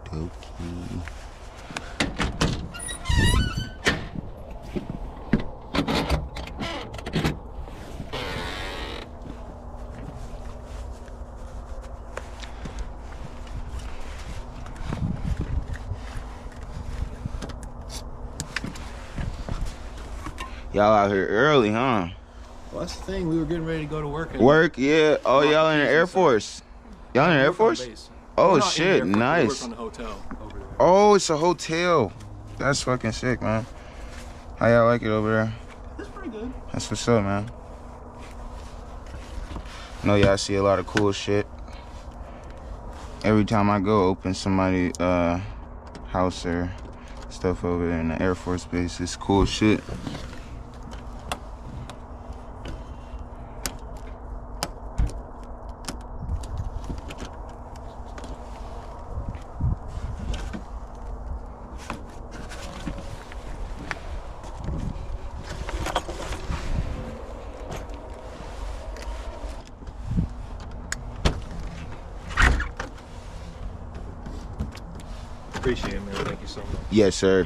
dokey. Y'all out here early, huh? Well, that's the thing. We were getting ready to go to work. Work, yeah. Oh, y'all in the Air Force? Y'all in the Air Force? Oh, shit, nice. We work on the hotel over there. Oh, it's a hotel. That's fucking sick, man. How y'all like it over there? It's pretty good. That's what's up, man. I know y'all see a lot of cool shit. Every time I go open somebody house or stuff over there in the Air Force base, it's cool shit. Appreciate it, man. Thank you so much. Yes, sir.